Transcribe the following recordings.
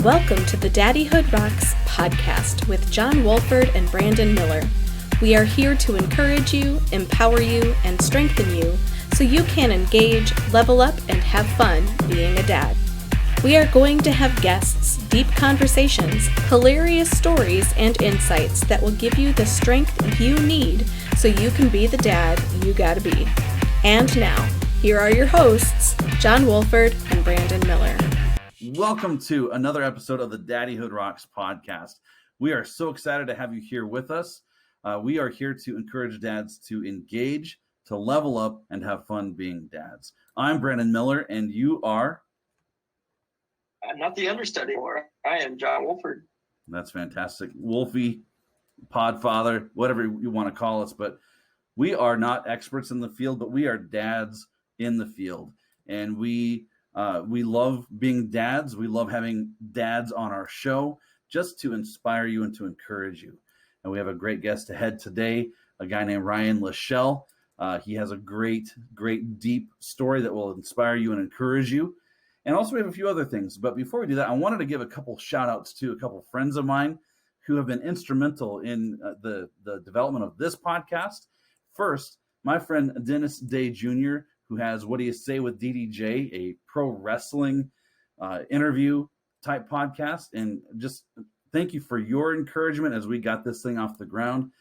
Welcome to the Daddyhood Rocks podcast with John Wolford and Brandon Miller. We are here to encourage you, empower you, and strengthen you so you can engage, level up, and have fun being a dad. We are going to have guests, deep conversations, hilarious stories, and insights that will give you the strength you need so you can be the dad you gotta be. And now, here are your hosts, John Wolford and Brandon Miller. Welcome to another episode of the Daddyhood Rocks podcast. We are so excited to have you here with us. We are here to encourage dads to engage, to level up, and have fun being dads. I'm Brandon Miller, and you are? I'm not the understudy anymore. I am John Wolford. That's fantastic. Wolfie, Podfather, whatever you want to call us. But we are not experts in the field, but we are dads in the field. And we love being dads. We love having dads on our show just to inspire you and to encourage you. And we have a great guest ahead today, a guy named Ryan Lechelle. He has a great, deep story that will inspire you and encourage you. And also we have a few other things. But before we do that, I wanted to give a couple shout outs to a couple friends of mine who have been instrumental in the development of this podcast. First, my friend Dennis Day Jr., who has What Do You Say with DDJ, a pro wrestling interview type podcast. And just thank you for your encouragement as we got this thing off the ground,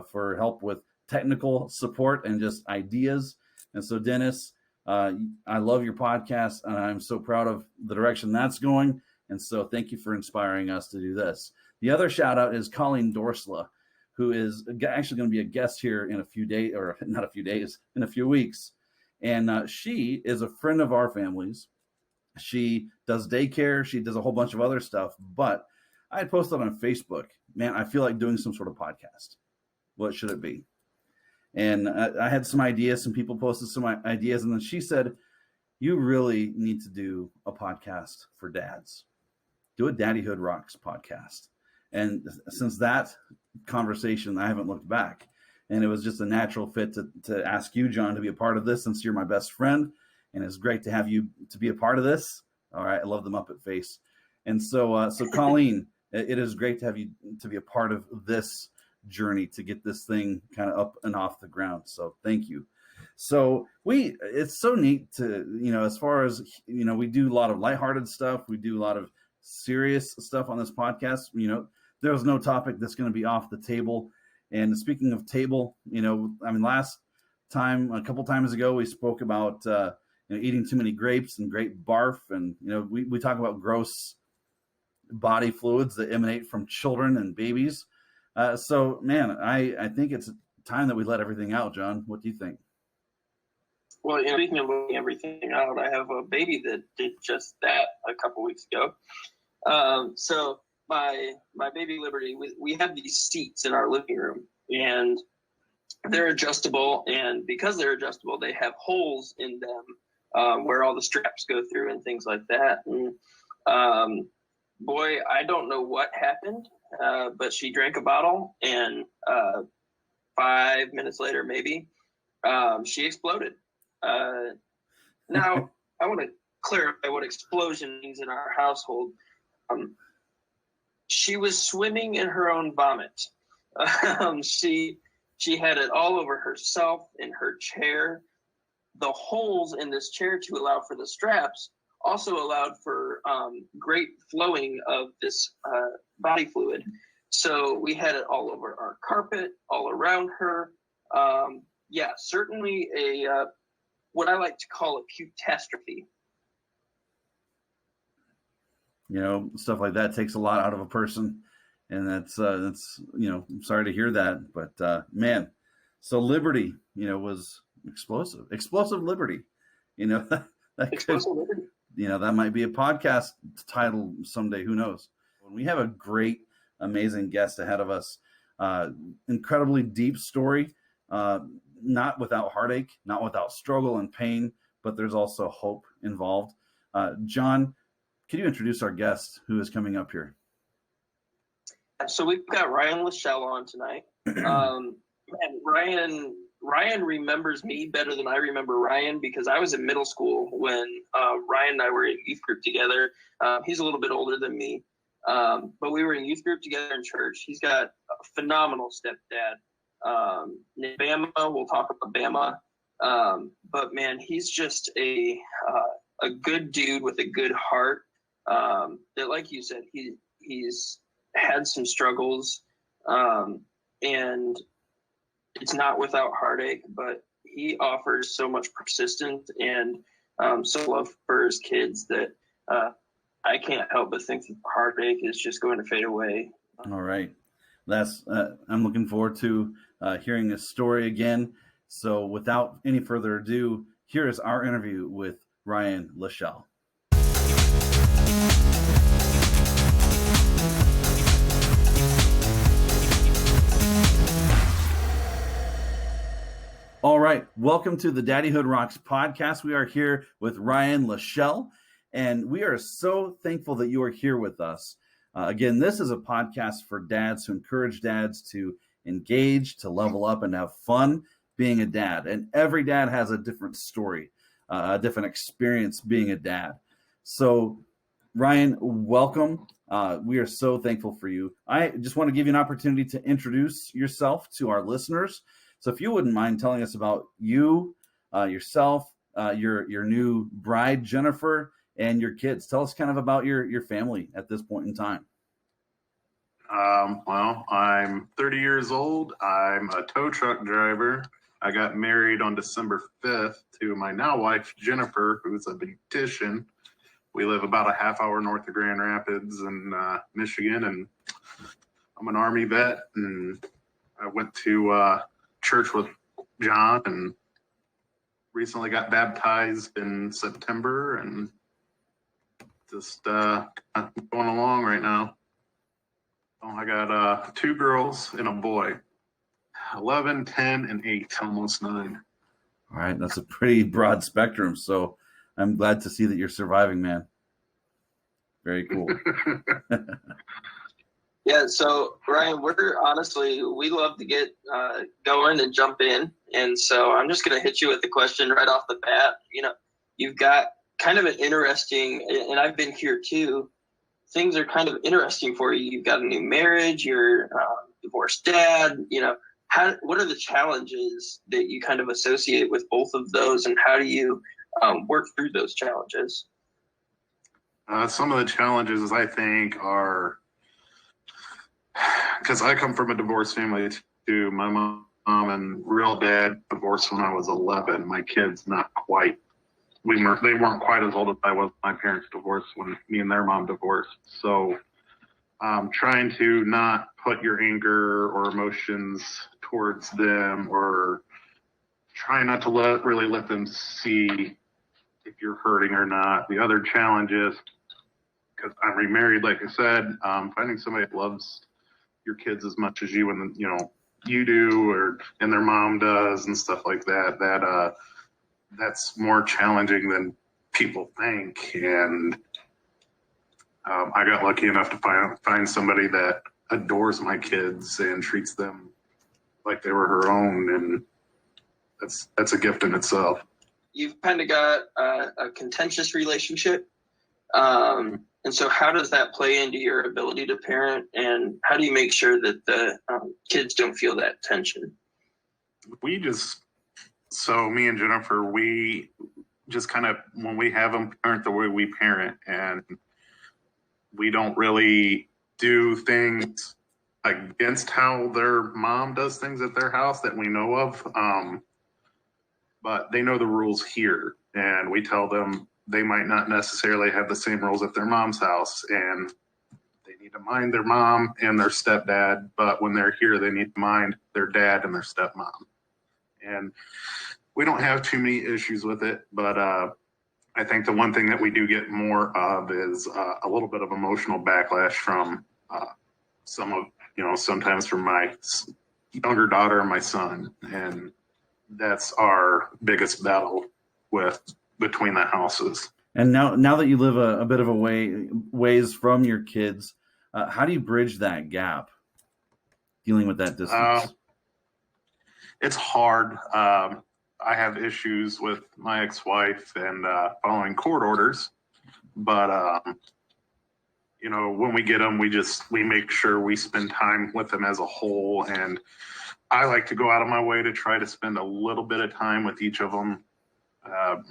for help with technical support and just ideas. And so, Dennis, I love your podcast, and I'm so proud of the direction that's going. And so thank you for inspiring us to do this. The other shout out is Colleen Dorsala, who is actually going to be a guest here in a few days, or not a few days, in a few weeks. And she is a friend of our family's. She does daycare. She does a whole bunch of other stuff. But I had posted on Facebook, man, I feel like doing some sort of podcast. What should it be? And I had some ideas. Some people posted some ideas. And then she said, you really need to do a podcast for dads. Do a Daddyhood Rocks podcast. And since that conversation, I haven't looked back. And it was just a natural fit to ask you, John, to be a part of this, since you're my best friend. And it's great to have you to be a part of this. All right. I love the Muppet face. And so Colleen, it is great to have you to be a part of this journey to get this thing kind of up and off the ground. So thank you. So it's so neat to, as far as, we do a lot of lighthearted stuff. We do a lot of serious stuff on this podcast. There's no topic that's going to be off the table. And speaking of table, last time, a couple times ago, we spoke about, eating too many grapes and grape barf. And, we talk about gross body fluids that emanate from children and babies. So, man, I think it's time that we let everything out, John. What do you think? Well, speaking of letting everything out, I have a baby that did just that a couple weeks ago. So my baby Liberty, we have these seats in our living room, and they're adjustable. And because they're adjustable, they have holes in them where all the straps go through and things like that. And boy, I don't know what happened. But she drank a bottle, and 5 minutes later, maybe, she exploded. Now, I want to clarify what explosion means in our household. She was swimming in her own vomit. She had it all over herself, in her chair. The holes in this chair to allow for the straps also allowed for great flowing of this body fluid. So we had it all over our carpet, all around her. Certainly a what I like to call a catastrophe. Stuff like that takes a lot out of a person. And that's I'm sorry to hear that. But, man, so Liberty, was explosive. Explosive Liberty. That Explosive Liberty. That might be a podcast title someday. Who knows? We have a great, amazing guest ahead of us. Incredibly deep story, not without heartache, not without struggle and pain, but there's also hope involved. John, can you introduce our guest who is coming up here? So we've got Ryan Lachelle on tonight. And Ryan Ryan remembers me better than I remember Ryan, because I was in middle school when Ryan and I were in youth group together. He's a little bit older than me, but we were in youth group together in church. He's got a phenomenal stepdad named Bama. We'll talk about Bama. But man, he's just a good dude with a good heart. That, like you said, he's had some struggles, and it's not without heartache, but he offers so much persistence and so love for his kids that I can't help but think that heartache is just going to fade away. All right. I'm looking forward to hearing this story again. So without any further ado, here is our interview with Ryan Lechelle. All right. Welcome to the Daddyhood Rocks podcast. We are here with Ryan Lachelle, and we are so thankful that you are here with us. Again, this is a podcast for dads to encourage dads to engage, to level up, and have fun being a dad. And every dad has a different story, a different experience being a dad. So, Ryan, welcome. We are so thankful for you. I just want to give you an opportunity to introduce yourself to our listeners. So if you wouldn't mind telling us about you, yourself, your new bride, Jennifer, and your kids. Tell us kind of about your family at this point in time. Well, I'm 30 years old. I'm a tow truck driver. I got married on December 5th to my now wife, Jennifer, who's a beautician. We live about a half hour north of Grand Rapids in Michigan, and I'm an Army vet, and I went to church with John and recently got baptized in September, and just going along right now. Oh, I got 2 girls and a boy, 11, 10, and 8, almost 9. All right, that's a pretty broad spectrum. So I'm glad to see that you're surviving, man. Very cool. Yeah, so Ryan, we love to get going and jump in. And so I'm just going to hit you with the question right off the bat. You know, you've got kind of an interesting, and I've been here too, things are kind of interesting for you. You've got a new marriage, you're a divorced dad, you know, what are the challenges that you kind of associate with both of those, and how do you work through those challenges? Some of the challenges, I think, are, because I come from a divorced family too. My mom and real dad divorced when I was 11. My kids not quite. They weren't quite as old as I was. My parents divorced when me and their mom divorced. So trying to not put your anger or emotions towards them, or try not to let them see if you're hurting or not. The other challenge is, because I'm remarried, like I said, finding somebody that loves your kids as much as you and you do, and their mom does, and stuff like that. That's more challenging than people think. And I got lucky enough to find somebody that adores my kids and treats them like they were her own, and that's a gift in itself. You've kind of got a contentious relationship. And so how does that play into your ability to parent, and how do you make sure that the kids don't feel that tension? So me and Jennifer, we just kind of, when we have them, parent the way we parent, and we don't really do things against how their mom does things at their house that we know of. But they know the rules here, and we tell them they might not necessarily have the same rules at their mom's house, and they need to mind their mom and their stepdad, but when they're here, they need to mind their dad and their stepmom. And we don't have too many issues with it, but I think the one thing that we do get more of is a little bit of emotional backlash from sometimes from my younger daughter and my son, and that's our biggest battle between the houses. And now that you live a bit of a ways from your kids, how do you bridge that gap, dealing with that distance? it's hard. I have issues with my ex-wife and following court orders, but you know, when we get them, we make sure we spend time with them as a whole. And I like to go out of my way to try to spend a little bit of time with each of them.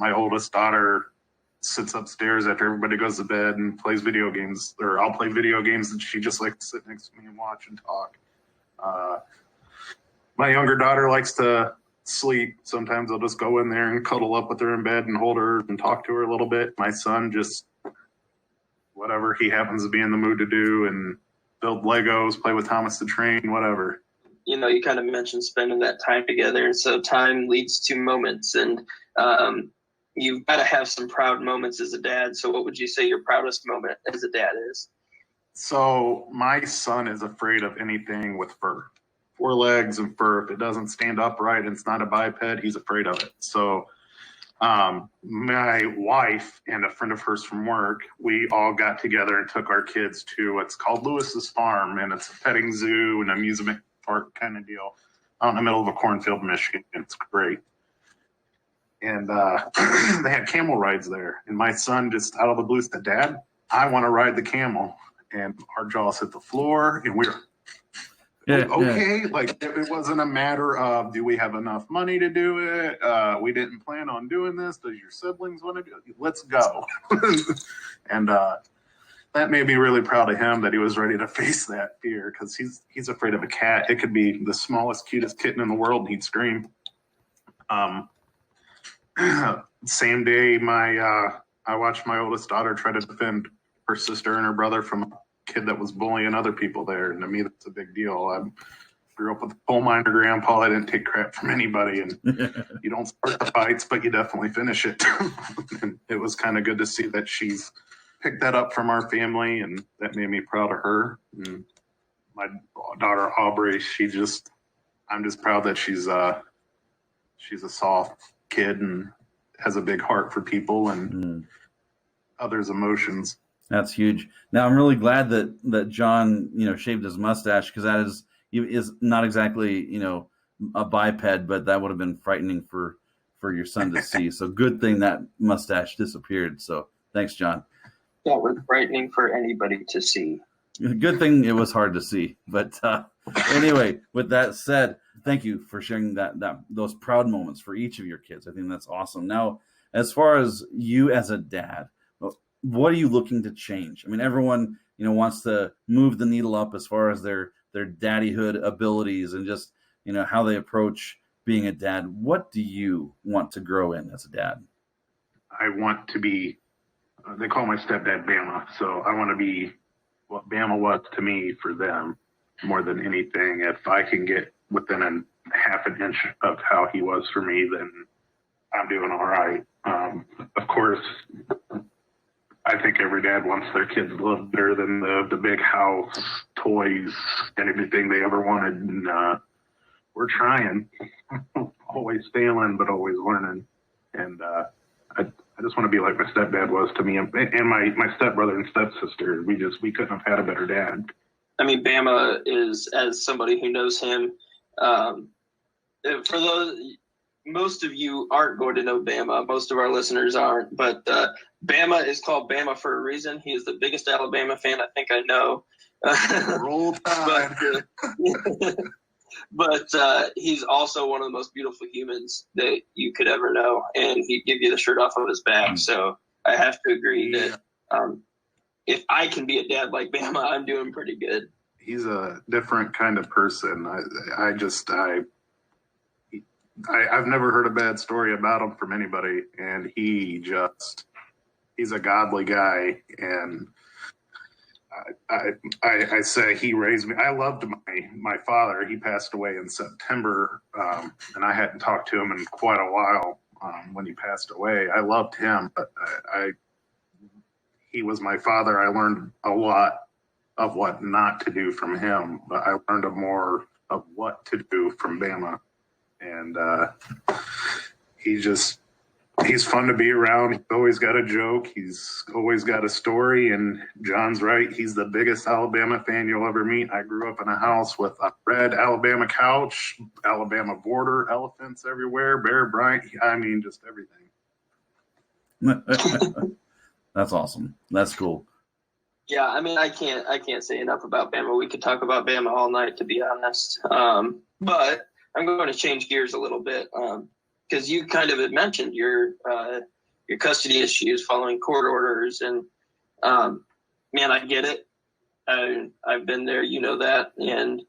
My oldest daughter sits upstairs after everybody goes to bed and plays video games, or I'll play video games and she just likes to sit next to me and watch and talk. My younger daughter likes to sleep. Sometimes I'll just go in there and cuddle up with her in bed and hold her and talk to her a little bit. My son just, whatever he happens to be in the mood to do, and build Legos, play with Thomas the Train, whatever. You know, you kind of mentioned spending that time together. And so time leads to moments, and you've got to have some proud moments as a dad. So what would you say your proudest moment as a dad is? So my son is afraid of anything with fur. 4 legs and fur. If it doesn't stand upright and it's not a biped, he's afraid of it. So my wife and a friend of hers from work, we all got together and took our kids to what's called Lewis's Farm, and it's a petting zoo and amusement park kind of deal out in the middle of a cornfield, Michigan. It's great. And they had camel rides there. And my son just out of the blue said, "Dad, I want to ride the camel." And our jaws hit the floor, and we were okay. Yeah. Like, it wasn't a matter of, do we have enough money to do it? We didn't plan on doing this. Does your siblings want to do it? Let's go. And that made me really proud of him that he was ready to face that fear, because he's afraid of a cat. It could be the smallest, cutest kitten in the world, and he'd scream. Same day, I watched my oldest daughter try to defend her sister and her brother from a kid that was bullying other people there. And to me, that's a big deal. I grew up with a coal miner grandpa. I didn't take crap from anybody. And you don't start the fights, but you definitely finish it. And it was kind of good to see that she's picked that up from our family, and that made me proud of her. And my daughter, Aubrey, I'm just proud that she's a soft kid and has a big heart for people and others' emotions. That's huge. Now, I'm really glad that John, shaved his mustache, because that is not exactly, a biped, but that would have been frightening for your son to see. So good thing that mustache disappeared. So thanks, John. That was frightening for anybody to see. Good thing it was hard to see. But anyway, with that said, thank you for sharing those proud moments for each of your kids. I think that's awesome. Now, as far as you as a dad, what are you looking to change? I mean, everyone, wants to move the needle up as far as their daddyhood abilities and just, how they approach being a dad. What do you want to grow in as a dad? I want to be, they call my stepdad Bama. So I want to be what Bama was to me for them more than anything. If I can get within a half an inch of how he was for me, then I'm doing all right. Of course, I think every dad wants their kids a little better than the big house, toys, and everything they ever wanted. And we're trying, always failing, but always learning. And I just want to be like my stepdad was to me, and my stepbrother and stepsister. We couldn't have had a better dad. I mean, Bama is, as somebody who knows him, for those, most of you aren't going to know Bama. Most of our listeners aren't, but Bama is called Bama for a reason. He is the biggest Alabama fan I think I know. Roll Tide. But he's also one of the most beautiful humans that you could ever know, and he'd give you the shirt off of his back. So I have to agree that if I can be a dad like Bama, I'm doing pretty good. He's a different kind of person. I've never heard a bad story about him from anybody, and he's a godly guy. And I say he raised me. I loved my father. He passed away in September, and I hadn't talked to him in quite a while when he passed away. I loved him, but he was my father. I learned a lot of what not to do from him, but I learned more of what to do from Bama. And he's fun to be around. He's always got a joke. He's always got a story. And John's right. He's the biggest Alabama fan you'll ever meet. I grew up in a house with a red Alabama couch, Alabama border, elephants everywhere, Bear Bryant. I mean, just everything. That's awesome. That's cool. Yeah, I mean, I can't say enough about Bama. We could talk about Bama all night, to be honest. But I'm going to change gears a little bit because you kind of had mentioned your custody issues following court orders, and man, I get it. I've been there, you know that. And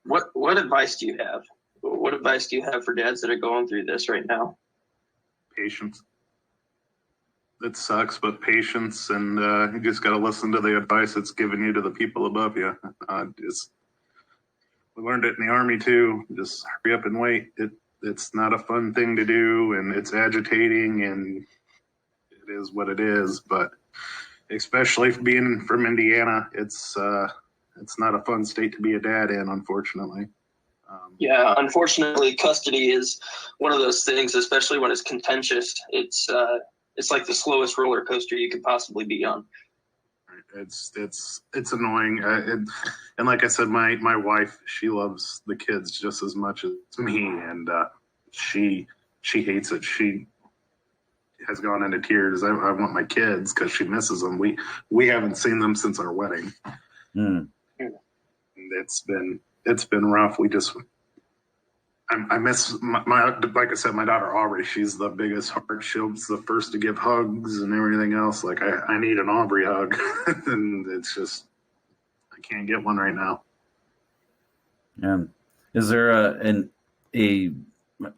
what advice do you have? What advice do you have for dads that are going through this right now? Patience. It sucks, but patience, and you just got to listen to the advice that's given you to the people above you. We learned it in the Army too. Just hurry up and wait. It's not a fun thing to do, and it's agitating, and it is what it is. But especially being from Indiana, it's not a fun state to be a dad in, unfortunately. Yeah, unfortunately, custody is one of those things, especially when it's contentious. It's like the slowest roller coaster you could possibly be on. It's annoying. And like I said, my wife, she loves the kids just as much as me, and she hates it. She has gone into tears. I want my kids because she misses them. We haven't seen them since our wedding. Mm. And it's been rough. I miss my like I said, my daughter Aubrey. She's the biggest heart. She's the first to give hugs and everything else. Like I need an Aubrey hug, and it's just I can't get one right now. And is there an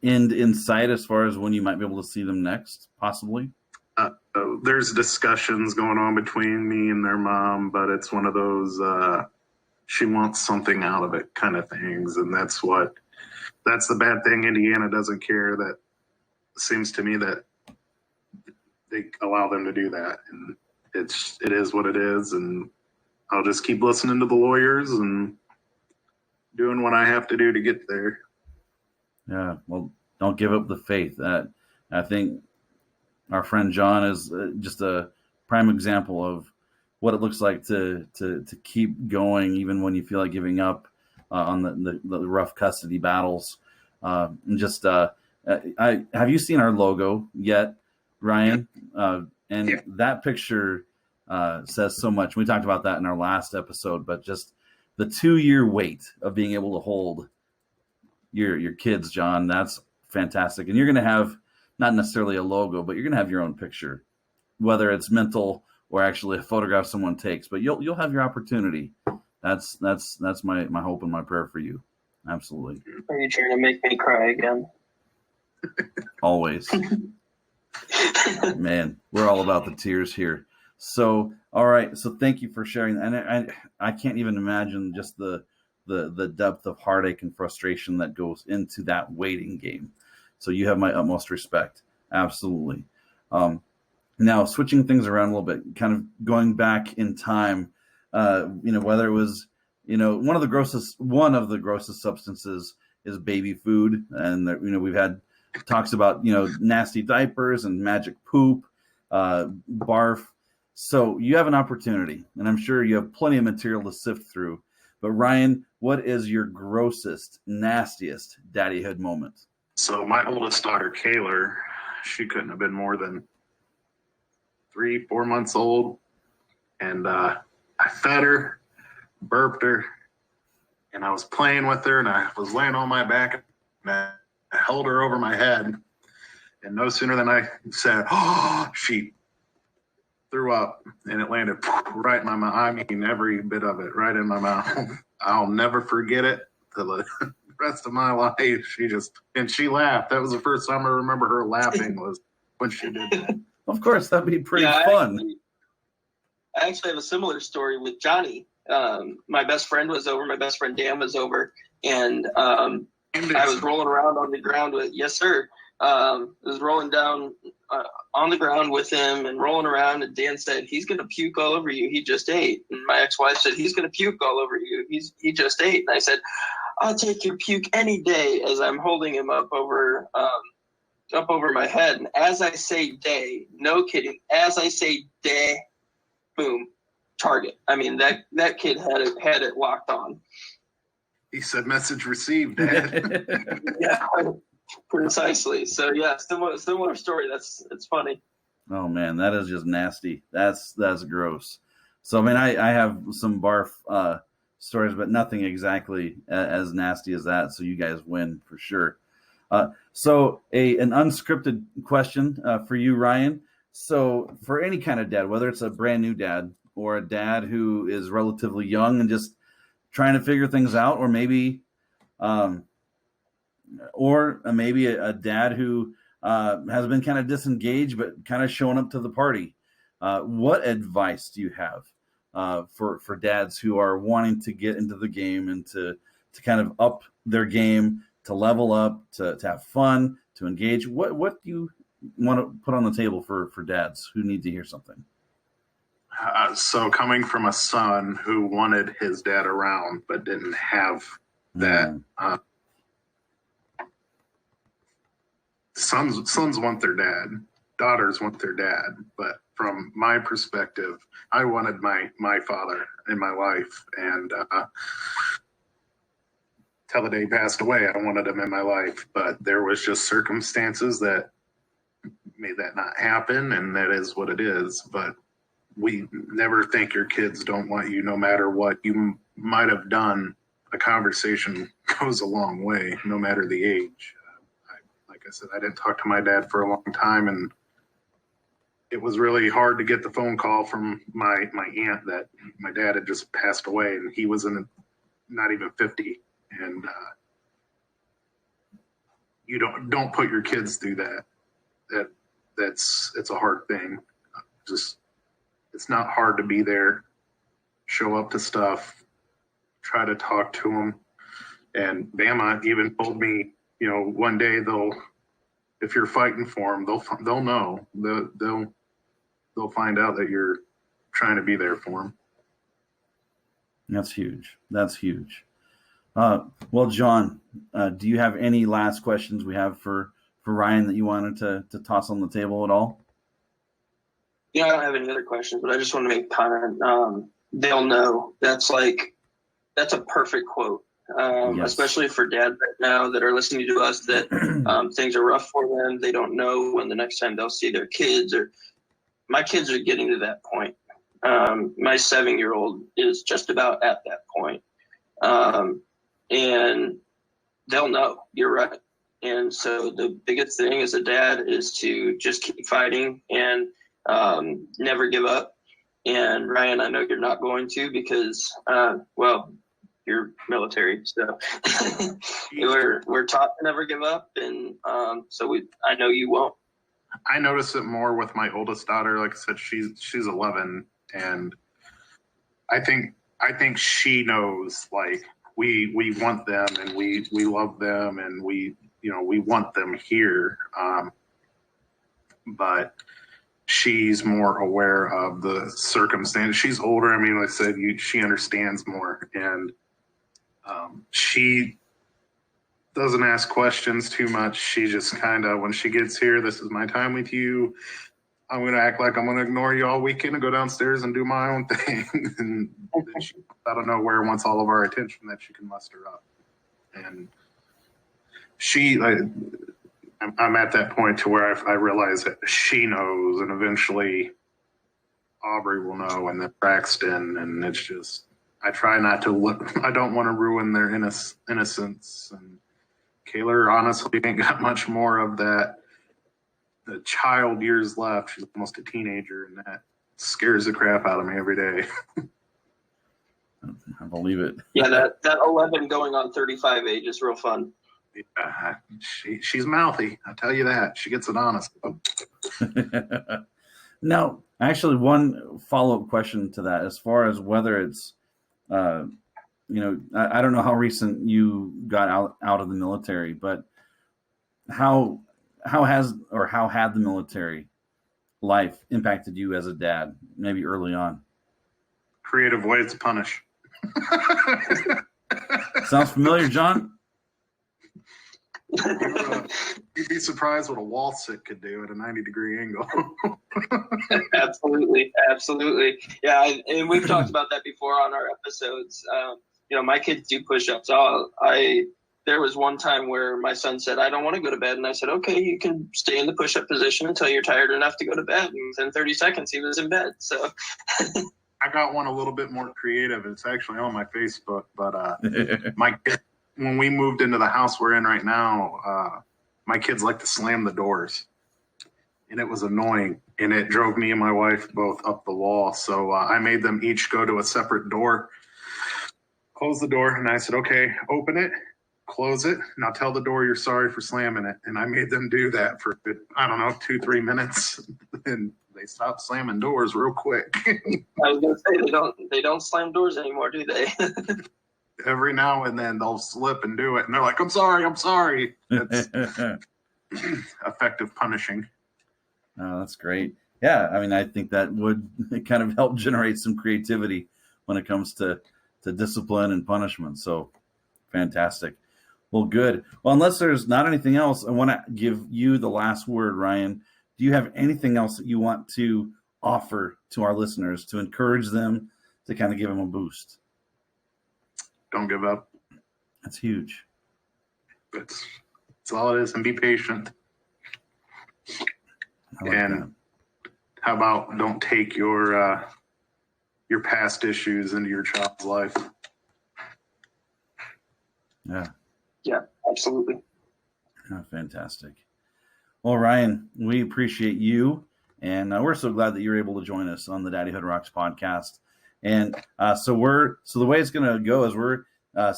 end in sight as far as when you might be able to see them next, possibly? There's discussions going on between me and their mom, but it's one of those she wants something out of it kind of things, and that's the bad thing. Indiana doesn't care. That seems to me that they allow them to do that, and it is what it is. And I'll just keep listening to the lawyers and doing what I have to do to get there. Yeah, well, don't give up the faith. I think our friend John is just a prime example of what it looks like to keep going even when you feel like giving up on the rough custody battles. Have you seen our logo yet, Ryan? That picture says so much. We talked about that in our last episode, but just the 2-year wait of being able to hold your kids, John, that's fantastic. And you're going to have not necessarily a logo, but you're going to have your own picture, whether it's mental or actually a photograph someone takes, but you'll have your opportunity. That's my hope and my prayer for you. Absolutely. Are you trying to make me cry again? Always. Man, we're all about the tears here. So, all right. So thank you for sharing. And I can't even imagine just the depth of heartache and frustration that goes into that waiting game. So you have my utmost respect. Absolutely. Now, switching things around a little bit, kind of going back in time, whether it was, one of the grossest substances is baby food. And, we've had talks about, nasty diapers and magic poop, barf. So you have an opportunity, and I'm sure you have plenty of material to sift through. But Ryan, what is your grossest, nastiest daddyhood moment? So my oldest daughter, Kayla, she couldn't have been more than 3-4 months old. And I fed her, burped her, and I was playing with her, and I was laying on my back, and I held her over my head. And no sooner than I said, "Oh," she threw up, and it landed right in my mouth. I mean, every bit of it right in my mouth. I'll never forget it till the rest of my life. She laughed. That was the first time I remember her laughing was when she did that. Of course, that'd be pretty fun. I actually have a similar story with Johnny. My best friend was over. My best friend Dan was over, and I was rolling around on the ground with, yes, sir. I was rolling down on the ground with him and rolling around, and Dan said, "He's going to puke all over you. He just ate." And my ex-wife said, "He's going to puke all over you. He just ate." And I said, "I'll take your puke any day," as I'm holding him up over up over my head. And as I say day, no kidding, as I say day, boom, target. I mean, that kid had it locked on. He said, "Message received, Dad." Yeah, precisely. So yeah, similar story. It's funny. Oh man, that is just nasty. That's gross. So I mean, I have some barf stories, but nothing exactly as nasty as that. So you guys win for sure. So an unscripted question for you, Ryan. So for any kind of dad, whether it's a brand new dad or a dad who is relatively young and just trying to figure things out, or maybe a dad who has been kind of disengaged but kind of showing up to the party. What advice do you have for dads who are wanting to get into the game and to kind of up their game, to level up, to have fun, to engage? What do you want to put on the table for dads who need to hear something? So coming from a son who wanted his dad around but didn't have that, sons want their dad, daughters want their dad. But from my perspective, I wanted my father in my life, and till the day he passed away, I wanted him in my life. But there was just circumstances that made that not happen, and that is what it is. But we never think your kids don't want you, no matter what you might have done. A conversation goes a long way, no matter the age. Like I said, I didn't talk to my dad for a long time, and it was really hard to get the phone call from my aunt that my dad had just passed away, and he was not even 50. And you don't put your kids through that. It's a hard thing. It's not hard to be there, show up to stuff, try to talk to them. And Bama even told me, one day if you're fighting for them, they'll know. They'll find out that you're trying to be there for them. That's huge. Well, John, do you have any last questions we have for Ryan that you wanted to toss on the table at all? Yeah, I don't have any other questions, but I just want to make a comment. They'll know. That's a perfect quote, yes. Especially for dads right now that are listening to us, that things are rough for them. They don't know when the next time they'll see their kids. Or my kids are getting to that point. My 7-year-old is just about at that point. And they'll know. You're right. And so the biggest thing as a dad is to just keep fighting and never give up. And Ryan, I know you're not going to, because you're military, so we're taught to never give up, and I know you won't. I notice it more with my oldest daughter. Like I said, she's 11, and I think she knows, like, we want them, and we love them, and we want them here, but she's more aware of the circumstance. She's older. I mean, like I said, she understands more, and she doesn't ask questions too much. She just kind of, when she gets here, this is my time with you. I'm going to act like I'm going to ignore you all weekend and go downstairs and do my own thing. And then she, out of nowhere, wants all of our attention that she can muster up. And I'm at that point to where I realize that she knows, and eventually Aubrey will know, and then Braxton, and it's just, I try not to look, I don't want to ruin their innocence. And Kayla honestly ain't got much more of the child years left. She's almost a teenager, and that scares the crap out of me every day. I believe it. Yeah, that 11 going on 35 age is real fun. Yeah, she's mouthy. I tell you that. She gets it honest. Now, actually, one follow-up question to that, as far as whether it's, I don't know how recent you got out of the military, but how had the military life impacted you as a dad, maybe early on? Creative ways to punish. Sounds familiar, John? You'd be surprised what a wall sit could do at a 90-degree angle. Absolutely. Yeah, and we've talked about that before on our episodes. My kids do push-ups. There was one time where my son said, I don't want to go to bed. And I said, okay, you can stay in the push-up position until you're tired enough to go to bed. And within 30 seconds, he was in bed. So I got one a little bit more creative. It's actually on my Facebook. But my kid, when we moved into the house we're in right now, my kids like to slam the doors. And it was annoying. And it drove me and my wife both up the wall. So I made them each go to a separate door, close the door. And I said, okay, open it. Close it. Now tell the door you're sorry for slamming it. And I made them do that for, 2-3 minutes. And they stopped slamming doors real quick. I was going to say, they don't slam doors anymore, do they? Every now and then they'll slip and do it. And they're like, I'm sorry. It's effective punishing. Oh, that's great. Yeah. I mean, I think that would kind of help generate some creativity when it comes to discipline and punishment. So fantastic. Well, good. Well, unless there's not anything else, I want to give you the last word, Ryan. Do you have anything else that you want to offer to our listeners to encourage them, to kind of give them a boost? Don't give up. That's huge. That's all it is. And be patient. And how about don't take your past issues into your child's life? Yeah, absolutely. Oh, fantastic. Well, Ryan, we appreciate you, and we're so glad that you're able to join us on the Daddyhood Rocks podcast. And so the way it's going to go is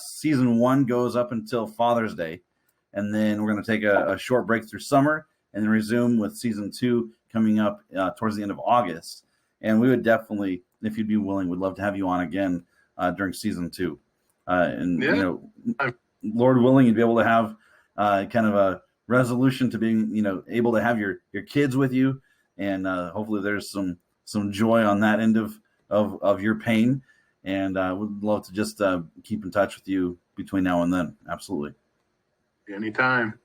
season 1 goes up until Father's Day, and then we're going to take a short break through summer, and then resume with season 2 coming up towards the end of August. And we would definitely, if you'd be willing, would love to have you on again during season 2. Lord willing, you'd be able to have kind of a resolution to being, able to have your kids with you, and hopefully there's some joy on that end of your pain. And would love to just keep in touch with you between now and then. Absolutely. Anytime.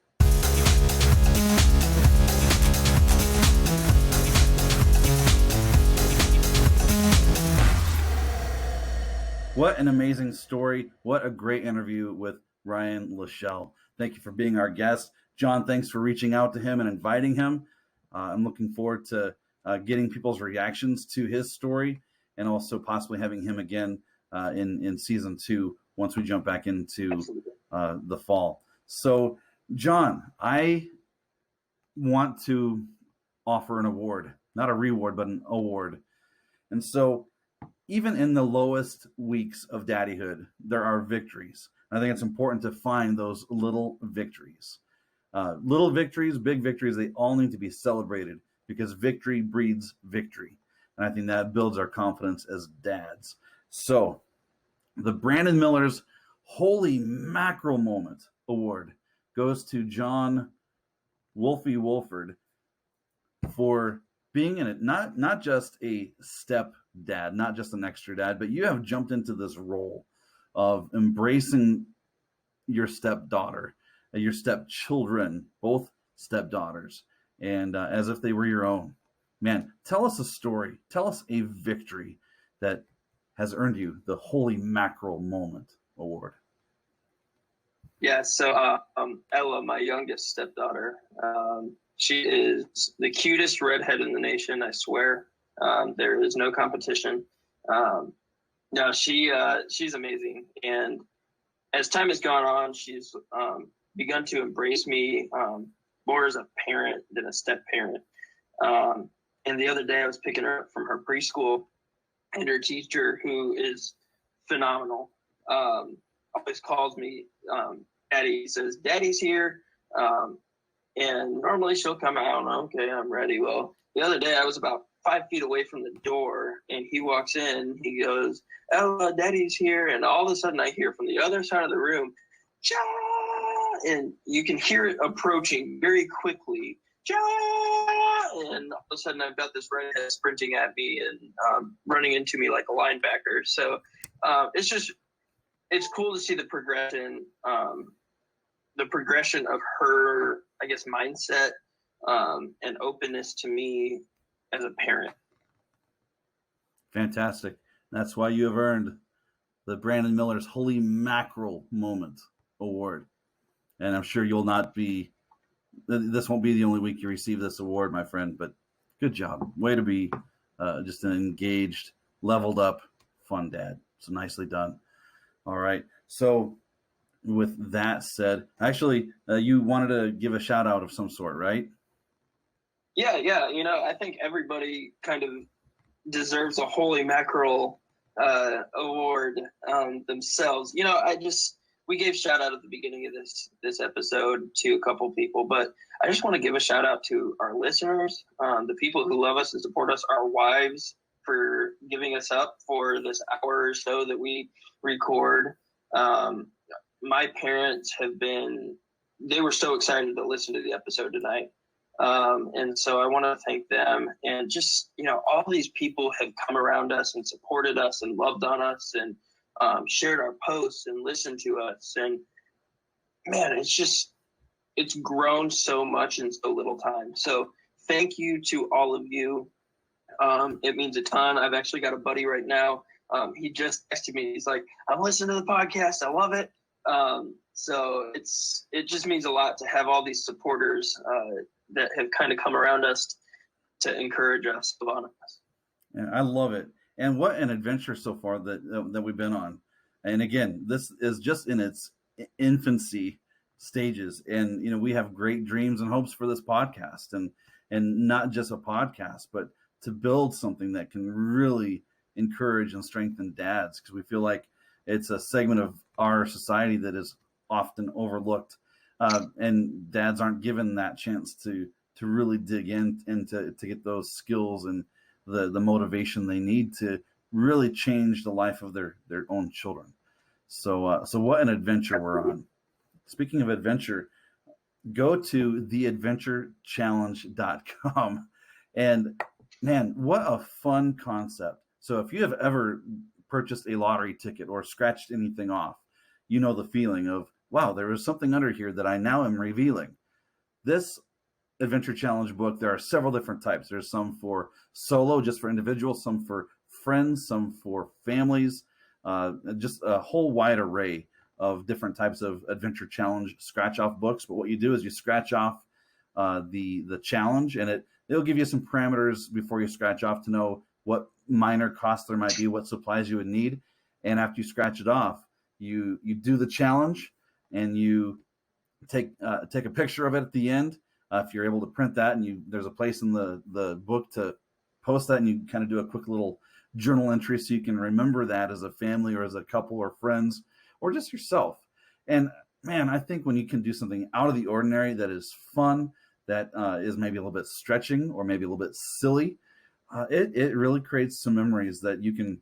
What an amazing story. What a great interview with Ryan Lechelle. Thank you for being our guest. John, thanks for reaching out to him and inviting him. I'm looking forward to getting people's reactions to his story, and also possibly having him again in season 2 once we jump back into the fall. So, John, I want to offer an award, not a reward, but an award. And so even in the lowest weeks of daddyhood, there are victories. I think it's important to find those little victories. Little victories, big victories, they all need to be celebrated, because victory breeds victory. And I think that builds our confidence as dads. So the Brandon Miller's Holy Mackerel Moment Award goes to John Wolfie Wolford for being in it, not just a step dad, not just an extra dad, but you have jumped into this role of embracing your stepdaughter, your stepchildren, both stepdaughters, and as if they were your own. Man, tell us a story. Tell us a victory that has earned you the Holy Mackerel Moment Award. Yeah, so Ella, my youngest stepdaughter, she is the cutest redhead in the nation, I swear. There is no competition. No, she's amazing. And as time has gone on, she's begun to embrace me more as a parent than a step-parent. And the other day I was picking her up from her preschool, and her teacher, who is phenomenal, always calls me Daddy. Says, Daddy's here. And normally she'll come out, okay, I'm ready. Well, the other day I was about 5 feet away from the door, and he walks in, he goes, oh, Daddy's here. And all of a sudden I hear from the other side of the room, Cha! And you can hear it approaching very quickly. Cha! And all of a sudden I've got this redhead sprinting at me and running into me like a linebacker. So it's cool to see the progression the progression of her, I guess, mindset and openness to me as a parent. Fantastic. That's why you have earned the Brandon Miller's Holy Mackerel Moment Award. And I'm sure this won't be the only week you receive this award, my friend, but good job. Way to be just an engaged, leveled up, fun dad. So nicely done. All right. So with that said, actually, you wanted to give a shout out of some sort, right? Yeah. I think everybody kind of deserves a Holy Mackerel award themselves. We gave shout out at the beginning of this episode to a couple people, but I just want to give a shout out to our listeners, the people who love us and support us, our wives for giving us up for this hour or so that we record. My parents they were so excited to listen to the episode tonight. And so I want to thank them, and just, all these people have come around us and supported us and loved on us and shared our posts and listened to us. And man, it's grown so much in so little time. So thank you to all of you. It means a ton. I've actually got a buddy right now. He just texted me. He's like, I'm listening to the podcast. I love it. So it just means a lot to have all these supporters that have kind of come around us to encourage us, on us. Yeah, I love it. And what an adventure so far that we've been on. And again, this is just in its infancy stages. And, we have great dreams and hopes for this podcast, and not just a podcast, but to build something that can really encourage and strengthen dads, because we feel like it's a segment of our society that is often overlooked. And dads aren't given that chance to really dig in and to get those skills and the motivation they need to really change the life of their own children. So what an adventure we're on. Speaking of adventure, go to theadventurechallenge.com. And man, what a fun concept. So if you have ever purchased a lottery ticket or scratched anything off, you know the feeling of, wow, there is something under here that I now am revealing. This Adventure Challenge book, there are several different types. There's some for solo, just for individuals, some for friends, some for families, just a whole wide array of different types of Adventure Challenge scratch-off books. But what you do is you scratch off the challenge, and it'll give you some parameters before you scratch off to know what minor costs there might be, what supplies you would need. And after you scratch it off, you do the challenge, and you take a picture of it at the end. If you're able to print that, and there's a place in the book to post that, and you kind of do a quick little journal entry so you can remember that as a family or as a couple or friends or just yourself. And man, I think when you can do something out of the ordinary that is fun, that is maybe a little bit stretching or maybe a little bit silly, it really creates some memories that you can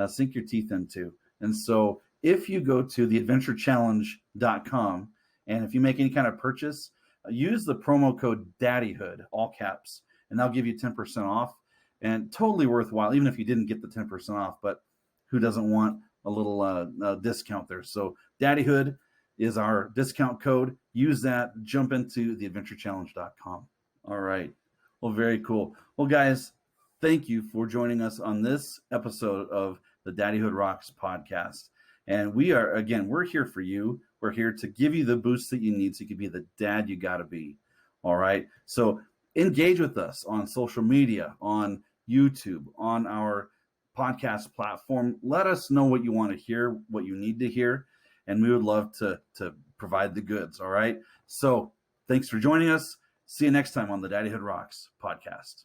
sink your teeth into. And so if you go to theadventurechallenge.com, and if you make any kind of purchase, use the promo code DADDYHOOD, all caps, and they'll give you 10% off. And totally worthwhile, even if you didn't get the 10% off. But who doesn't want a little discount there? So DADDYHOOD is our discount code. Use that. Jump into theadventurechallenge.com. All right. Well, very cool. Well, guys, thank you for joining us on this episode of the Daddyhood Rocks podcast. And we're here for you. We're here to give you the boost that you need so you can be the dad you got to be. All right. So engage with us on social media, on YouTube, on our podcast platform. Let us know what you want to hear, what you need to hear, and we would love to provide the goods. All right. So thanks for joining us. See you next time on the Daddyhood Rocks podcast.